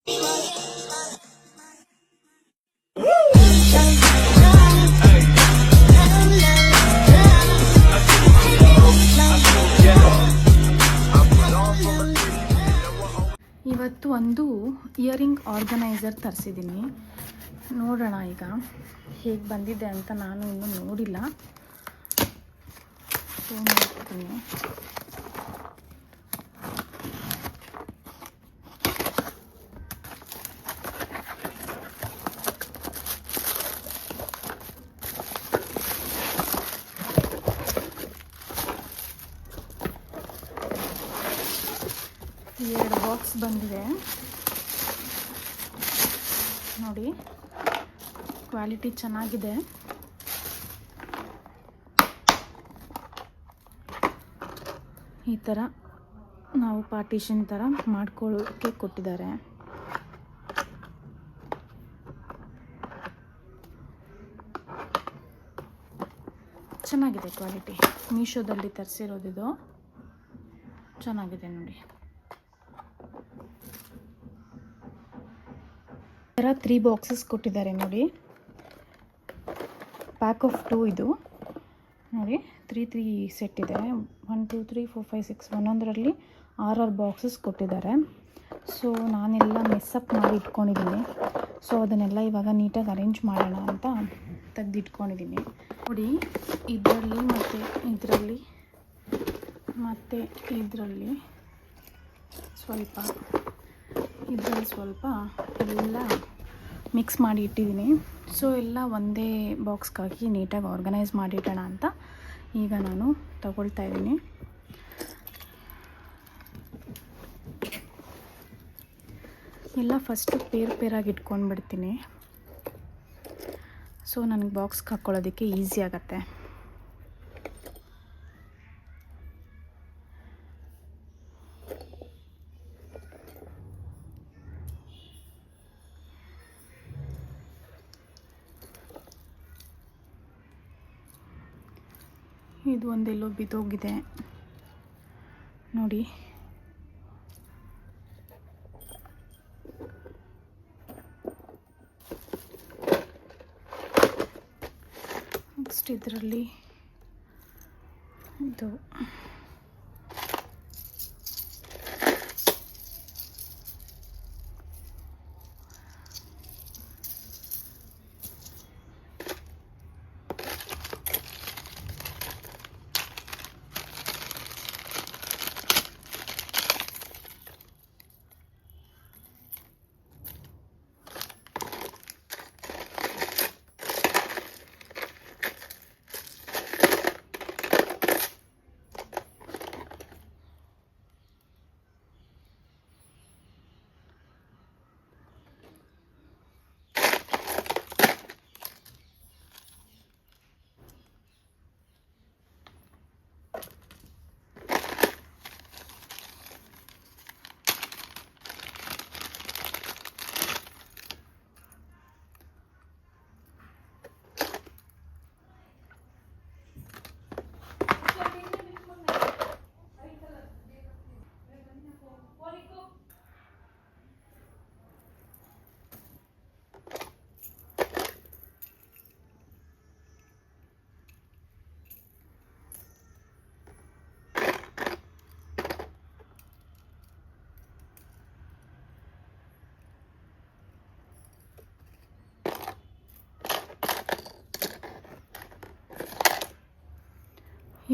ಇವತ್ತು ಒಂದು earring organiser ತರಿಸಿದ್ದೀನಿ. ನೋಡೋಣ ಈಗ ಹೇಗೆ ಬಂದಿದೆ ಅಂತ. ನಾನು ಇನ್ನೂ ನೋಡಿಲ್ಲ. ನೋಡ್ತೀನಿ. ಎರಡು ಬಾಕ್ಸ್ ಬಂದಿದೆ ನೋಡಿ. ಕ್ವಾಲಿಟಿ ಚೆನ್ನಾಗಿದೆ. ಈ ಥರ ನಾವು ಪಾರ್ಟಿಷನ್ ಥರ ಮಾಡ್ಕೊಳ್ಳೋಕ್ಕೆ ಕೊಟ್ಟಿದ್ದಾರೆ. ಚೆನ್ನಾಗಿದೆ ಕ್ವಾಲಿಟಿ. ಮೀಶೋದಲ್ಲಿ ತರಿಸಿರೋದಿದು. ಚೆನ್ನಾಗಿದೆ ನೋಡಿ. ಈ ಥರ 3 ಬಾಕ್ಸಸ್ ಕೊಟ್ಟಿದ್ದಾರೆ ನೋಡಿ. ಪ್ಯಾಕ್ ಆಫ್ 2 ಇದು ನೋಡಿ. 3 ಸೆಟ್ ಇದೆ. 1 2 3 4 5 6 ಒಂದೊಂದರಲ್ಲಿ 6 ಬಾಕ್ಸಸ್ ಕೊಟ್ಟಿದ್ದಾರೆ. ಸೊ ನಾನೆಲ್ಲ ಮೆಸ್ಸಪ್ ಮಾಡಿ ಇಟ್ಕೊಂಡಿದ್ದೀನಿ. ಸೊ ಅದನ್ನೆಲ್ಲ ಇವಾಗ ನೀಟಾಗಿ ಅರೇಂಜ್ ಮಾಡೋಣ ಅಂತ ತೆಗೆದಿಟ್ಕೊಂಡಿದ್ದೀನಿ ನೋಡಿ. ಇದರಲ್ಲಿ ಮತ್ತು ಇದರಲ್ಲಿ ಸ್ವಲ್ಪ ಎಲ್ಲ ಮಿಕ್ಸ್ ಮಾಡಿ ಇಟ್ಟಿದ್ದೀನಿ. ಸೊ ಎಲ್ಲ ಒಂದೇ ಬಾಕ್ಸ್ಗಾಗಿ ನೀಟಾಗಿ ಆರ್ಗನೈಸ್ ಮಾಡಿಡೋಣ ಅಂತ ಈಗ ನಾನು ತಗೊಳ್ತಾ ಇದ್ದೀನಿ. ಎಲ್ಲ ಫಸ್ಟು ಪೇರಾಗಿ ಇಟ್ಕೊಂಡ್ಬಿಡ್ತೀನಿ. ಸೊ ನನಗೆ ಬಾಕ್ಸ್ಗೆ ಹಾಕ್ಕೊಳ್ಳೋದಕ್ಕೆ ಈಸಿ ಆಗುತ್ತೆ. ಇದು ಒಂದೆಲ್ಲೋ ಬಿದ್ದೋಗಿದೆ ನೋಡಿ. ನೆಕ್ಸ್ಟ್ ಇದರಲ್ಲಿ ಇದು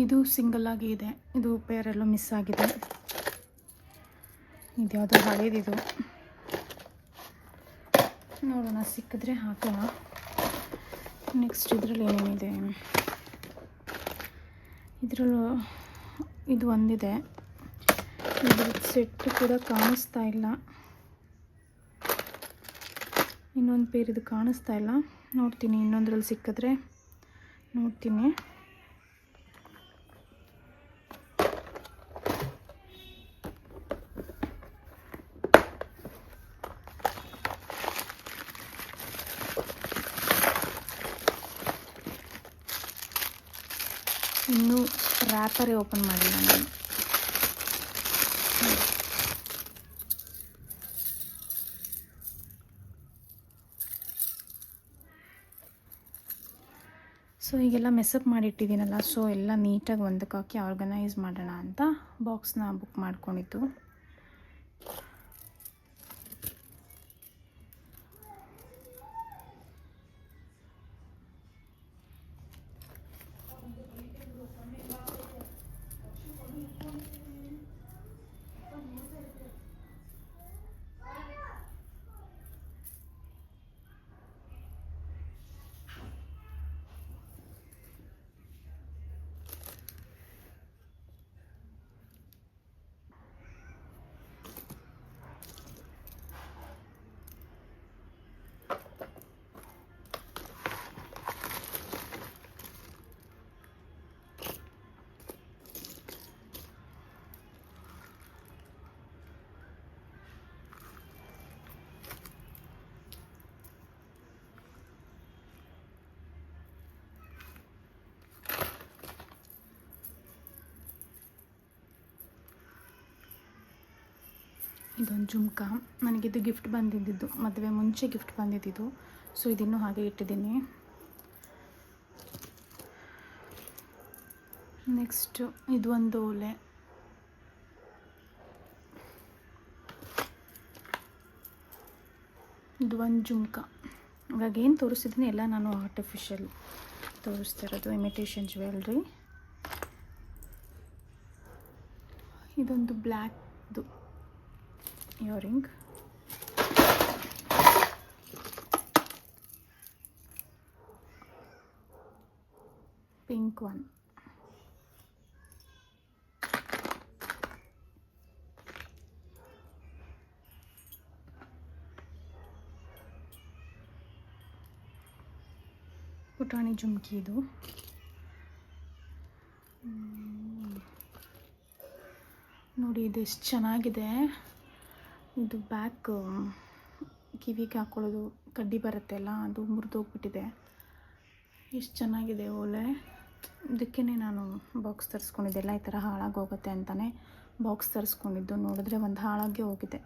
ಇದು ಸಿಂಗಲ್ ಆಗಿ ಇದೆ. ಇದು ಪೇರೆಲ್ಲೋ ಮಿಸ್ ಆಗಿದೆ. ಇದು ಯಾವುದೋ ಹಳೇದಿದು. ನೋಡೋಣ, ಸಿಕ್ಕಿದ್ರೆ ಹಾಕೋಣ. ನೆಕ್ಸ್ಟ್ ಇದರಲ್ಲಿ ಏನೇನಿದೆ, ಇದರಲ್ಲೂ ಇದು ಒಂದಿದೆ. ಇದ್ರ ಸೆಟ್ ಕೂಡ ಕಾಣಿಸ್ತಾ ಇಲ್ಲ. ಇನ್ನೊಂದು ಪೇರ್ ಇದು ಕಾಣಿಸ್ತಾ ಇಲ್ಲ. ನೋಡ್ತೀನಿ, ಇನ್ನೊಂದರಲ್ಲಿ ಸಿಕ್ಕಿದ್ರೆ ನೋಡ್ತೀನಿ. ಇನ್ನೂ ರ್ಯಾಪರೇ ಓಪನ್ ಮಾಡಿಲ್ಲ ನಾನು. ಸೊ ಈಗೆಲ್ಲ ಮೆಸಪ್ ಮಾಡಿಟ್ಟಿದ್ದೀನಲ್ಲ, ಸೊ ಎಲ್ಲ ನೀಟಾಗಿ ಒಂದಕ್ಕೆ ಹಾಕಿ ಆರ್ಗನೈಸ್ ಮಾಡೋಣ ಅಂತ ಬಾಕ್ಸ್ನ ಬುಕ್ ಮಾಡ್ಕೊಂಡಿದ್ದು. ಇದೊಂದು ಜುಮ್ಕ, ನನಗಿದು ಗಿಫ್ಟ್ ಬಂದಿದ್ದು, ಮದುವೆ ಮುಂಚೆ ಗಿಫ್ಟ್ ಬಂದಿದ್ದು. ಸೊ ಇದನ್ನು ಹಾಗೆ ಇಟ್ಟಿದ್ದೀನಿ. ನೆಕ್ಸ್ಟು ಇದು ಒಂದು ಓಲೆ, ಇದು ಒಂದು ಜುಮ್ಕ. ಇವಾಗ ಏನು ತೋರಿಸಿದ್ದೀನಿ ಎಲ್ಲ ನಾನು ಆರ್ಟಿಫಿಷಿಯಲ್ ತೋರಿಸ್ತಾ ಇರೋದು, ಇಮಿಟೇಷನ್ ಜ್ಯುವೆಲ್ರಿ. ಇದೊಂದು ಬ್ಲ್ಯಾಕ್ದು ಇಯರಿಂಗ್, ಪಿಂಕ್ ಒನ್, ಪುಟಾಣಿ ಜುಮ್ಕಿ ಇದು. ನೋಡಿ ಇದು ಎಷ್ಟು ಚೆನ್ನಾಗಿದೆ. ಇದು ಬ್ಯಾಕ್ ಕಿವಿಗೆ ಹಾಕ್ಕೊಳ್ಳೋದು ಕಡ್ಡಿ ಬರುತ್ತೆ ಅಲ್ಲ, ಅದು ಮುರಿದೋಗ್ಬಿಟ್ಟಿದೆ. ಎಷ್ಟು ಚೆನ್ನಾಗಿದೆ ಓಲೆ. ಇದಕ್ಕೇ ನಾನು ಬಾಕ್ಸ್ ತರಿಸ್ಕೊಂಡಿದ್ದೆಲ್ಲ ಈ ಥರ ಹಾಳಾಗೋಗುತ್ತೆ ಅಂತಲೇ ಬಾಕ್ಸ್ ತರಿಸ್ಕೊಂಡಿದ್ದು. ನೋಡಿದ್ರೆ ಒಂದು ಹಾಳಾಗಿ ಹೋಗಿದೆ.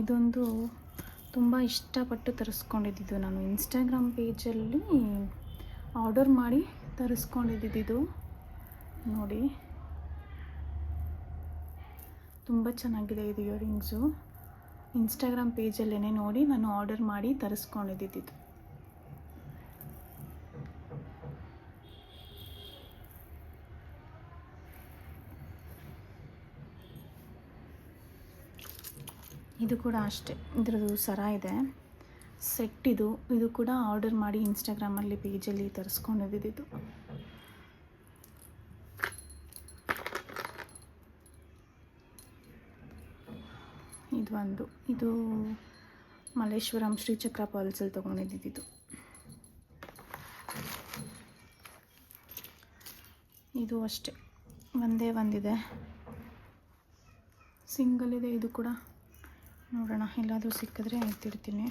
ಇದೊಂದು ತುಂಬ ಇಷ್ಟಪಟ್ಟು ತರಿಸ್ಕೊಂಡಿದ್ದು, ನಾನು ಇನ್ಸ್ಟಾಗ್ರಾಮ್ ಪೇಜಲ್ಲಿ ಆರ್ಡರ್ ಮಾಡಿ ತರಿಸ್ಕೊಂಡಿದ್ದು. ನೋಡಿ ತುಂಬ ಚೆನ್ನಾಗಿದೆ ಇದು ಇಯರಿಂಗ್ಸು. ಇನ್ಸ್ಟಾಗ್ರಾಮ್ ಪೇಜಲ್ಲೇ ನೋಡಿ ನಾನು ಆರ್ಡರ್ ಮಾಡಿ ತರಿಸ್ಕೊಂಡಿದ್ದು. ಇದು ಕೂಡ ಅಷ್ಟೇ, ಇದರದ್ದು ಸರ ಇದೆ, ಸೆಟ್ ಇದು ಕೂಡ ಆರ್ಡರ್ ಮಾಡಿ ಇನ್ಸ್ಟಾಗ್ರಾಮಲ್ಲಿ ಪೇಜಲ್ಲಿ ತರಿಸ್ಕೊಂಡಿದ್ದು. ಇದು ಮಲ್ಲೇಶ್ವರಂ ಶ್ರೀಚಕ್ರ ಪಾಲ್ಸಲ್ಲಿ ತೊಗೊಂಡಿದ್ದು. ಇದು ಅಷ್ಟೇ, ಒಂದೇ ಒಂದಿದೆ, ಸಿಂಗಲ್ ಇದೆ. ಇದು ಕೂಡ ನೋಡೋಣ, ಎಲ್ಲಾದರೂ ಸಿಕ್ಕಿದ್ರೆ ಎತ್ತಿಡ್ತೀನಿ.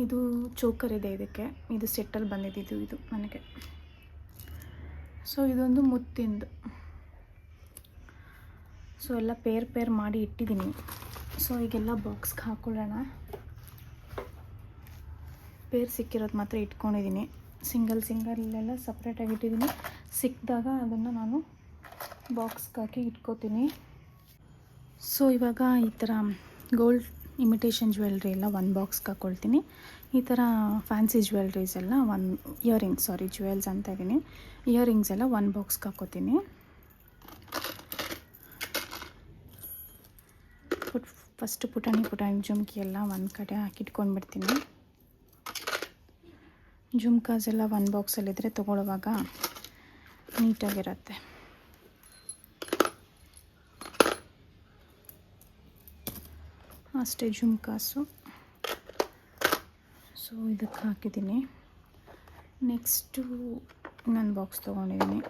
ಇದು ಚೋಕರ್ ಇದೆ ಇದಕ್ಕೆ, ಇದು ಸೆಟ್ಟಲ್ಲಿ ಬಂದಿದ್ದು ಇದು ನನಗೆ. ಸೊ ಇದೊಂದು ಮುತ್ತಿಂದು. ಸೊ ಎಲ್ಲ ಪೇರ್ ಮಾಡಿ ಇಟ್ಟಿದ್ದೀನಿ. ಸೊ ಈಗೆಲ್ಲ ಬಾಕ್ಸ್ಗೆ ಹಾಕ್ಕೊಳ್ಳೋಣ. ಪೇರ್ ಸಿಕ್ಕಿರೋದು ಮಾತ್ರ ಇಟ್ಕೊಂಡಿದ್ದೀನಿ, ಸಿಂಗಲ್ಲೆಲ್ಲ ಸಪ್ರೇಟಾಗಿ ಇಟ್ಟಿದ್ದೀನಿ. ಸಿಕ್ಕಿದಾಗ ಅದನ್ನು ನಾನು ಬಾಕ್ಸ್ಗೆ ಹಾಕಿ ಇಟ್ಕೋತೀನಿ. ಸೊ ಇವಾಗ ಈ ಥರ ಗೋಲ್ಡ್ ಇಮಿಟೇಷನ್ ಜ್ಯುವೆಲ್ರಿ ಎಲ್ಲ ಒಂದು ಬಾಕ್ಸ್ಗೆ ಹಾಕ್ಕೊಳ್ತೀನಿ. ಈ ಥರ ಫ್ಯಾನ್ಸಿ ಜ್ಯುವೆಲ್ರೀಸ್ ಎಲ್ಲ ಜ್ಯುವೆಲ್ಸ್ ಅಂತ ಇದ್ದೀನಿ, ಇಯರಿಂಗ್ಸ್ ಎಲ್ಲ ಒಂದು ಬಾಕ್ಸ್ಗೆ ಹಾಕ್ಕೋತೀನಿ. ಫಸ್ಟು ಪುಟಾಣಿ ಜುಮ್ಕಿ ಎಲ್ಲ ಒಂದು ಕಡೆ ಹಾಕಿಟ್ಕೊಂಡ್ಬಿಡ್ತೀನಿ. ಜುಮ್ಕಾಸ್ ಎಲ್ಲ ಒಂದು ಬಾಕ್ಸಲ್ಲಿದ್ದರೆ ತೊಗೊಳ್ಳುವಾಗ ನೀಟಾಗಿರುತ್ತೆ. ಅಷ್ಟೇ ಜುಮ್ಕಾಸು. ಸೊ ಇದಕ್ಕೆ ಹಾಕಿದ್ದೀನಿ. ನೆಕ್ಸ್ಟು ಇನ್ನೊಂದು ಬಾಕ್ಸ್ ತೊಗೊಂಡಿದ್ದೀನಿ.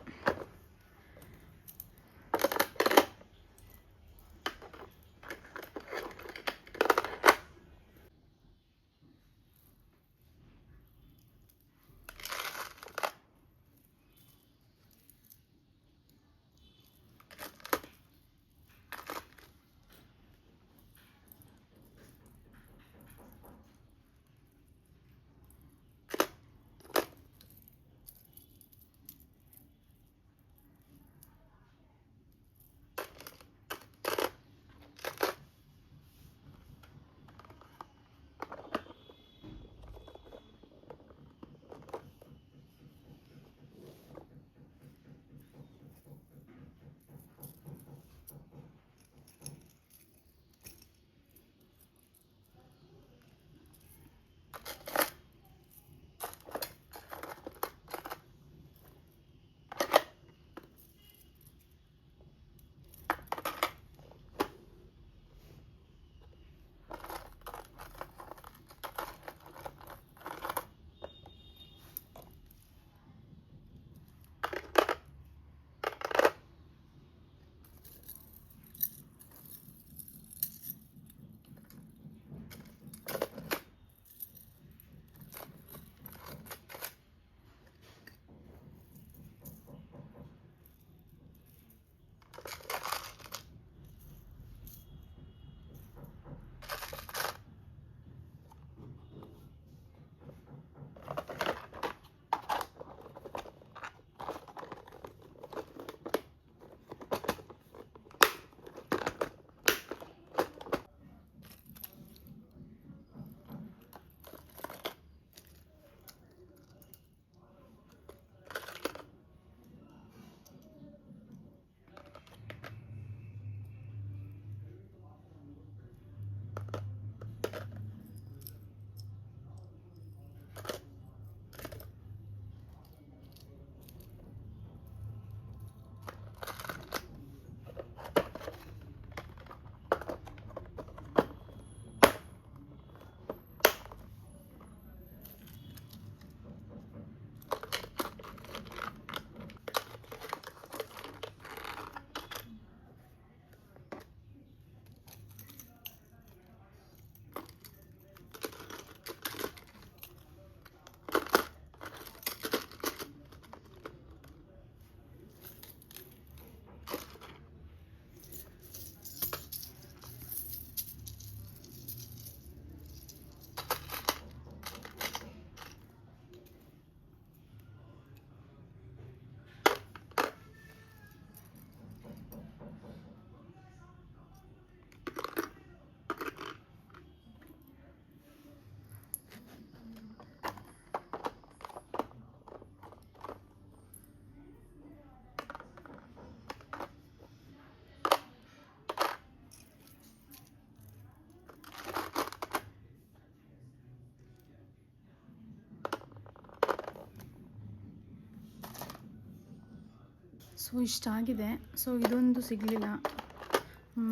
ಸೊ ಇಷ್ಟ ಆಗಿದೆ. ಸೊ ಇದೊಂದು ಸಿಗಲಿಲ್ಲ,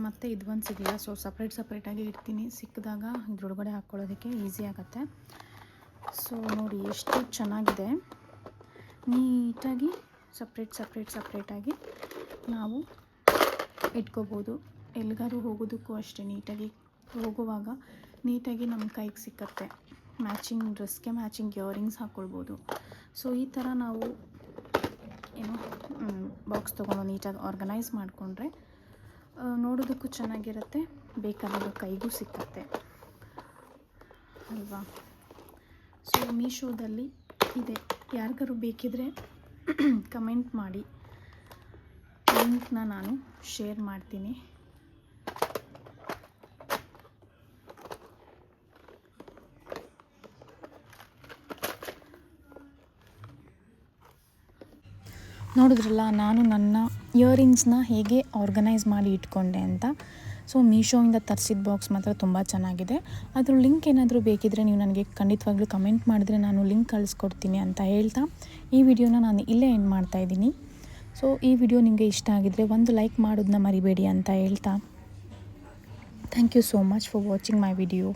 ಮತ್ತು ಇದೊಂದು ಸಿಗಲಿಲ್ಲ. ಸೊ ಸಪ್ರೇಟಾಗಿ ಇಡ್ತೀನಿ, ಸಿಕ್ಕಿದಾಗ ಇದ್ರೊಳಗಡೆ ಹಾಕ್ಕೊಳ್ಳೋದಕ್ಕೆ ಈಸಿ ಆಗುತ್ತೆ. ಸೊ ನೋಡಿ ಎಷ್ಟು ಚೆನ್ನಾಗಿದೆ. ನೀಟಾಗಿ ಸಪ್ರೇಟಾಗಿ ನಾವು ಇಟ್ಕೋಬೋದು. ಎಲ್ಲಿಗಾದ್ರೂ ಹೋಗೋದಕ್ಕೂ ಅಷ್ಟೇ, ನೀಟಾಗಿ ಹೋಗುವಾಗ ನೀಟಾಗಿ ನಮ್ಮ ಕೈಗೆ ಸಿಕ್ಕತ್ತೆ. ಮ್ಯಾಚಿಂಗ್ ಡ್ರೆಸ್ಗೆ ಮ್ಯಾಚಿಂಗ್ ಇಯರಿಂಗ್ಸ್ ಹಾಕ್ಕೊಳ್ಬೋದು. ಸೊ ಈ ಥರ ನಾವು ಏನು ಬಾಕ್ಸ್ ತೊಗೊಂಡು ನೀಟಾಗಿ ಆರ್ಗನೈಸ್ ಮಾಡಿಕೊಂಡ್ರೆ ನೋಡೋದಕ್ಕೂ ಚೆನ್ನಾಗಿರುತ್ತೆ, ಬೇಕಾದಾಗ ಕೈಗೂ ಸಿಕ್ಕತ್ತೆ ಅಲ್ವಾ. ಸೊ ಮೀಶೋದಲ್ಲಿ ಇದೆ, ಯಾರಿಗಾರು ಬೇಕಿದ್ರೆ ಕಮೆಂಟ್ ಮಾಡಿ, ಲಿಂಕ್ನ ನಾನು ಶೇರ್ ಮಾಡ್ತೀನಿ. ನೋಡಿದ್ರಲ್ಲ ನಾನು ನನ್ನ ಇಯರಿಂಗ್ಸ್ನ ಹೇಗೆ ಆರ್ಗನೈಸ್ ಮಾಡಿ ಇಟ್ಕೊಂಡೆ ಅಂತ. ಸೊ ಮೀಶೋಯಿಂದ ತರಿಸಿದ ಬಾಕ್ಸ್ ಮಾತ್ರ ತುಂಬ ಚೆನ್ನಾಗಿದೆ. ಅದ್ರ ಲಿಂಕ್ ಏನಾದರೂ ಬೇಕಿದ್ದರೆ ನೀವು ನನಗೆ ಖಂಡಿತವಾಗ್ಲೂ ಕಮೆಂಟ್ ಮಾಡಿದ್ರೆ ನಾನು ಲಿಂಕ್ ಕಳಿಸ್ಕೊಡ್ತೀನಿ ಅಂತ ಹೇಳ್ತಾ ಈ ವಿಡಿಯೋನ ನಾನು ಇಲ್ಲೇ ಎಂಡ್ ಮಾಡ್ತಾಯಿದ್ದೀನಿ. ಸೊ ಈ ವಿಡಿಯೋ ನಿಮಗೆ ಇಷ್ಟ ಆಗಿದ್ದರೆ ಒಂದು ಲೈಕ್ ಮಾಡೋದನ್ನ ಮರಿಬೇಡಿ ಅಂತ ಹೇಳ್ತಾ thank you so much for watching my video.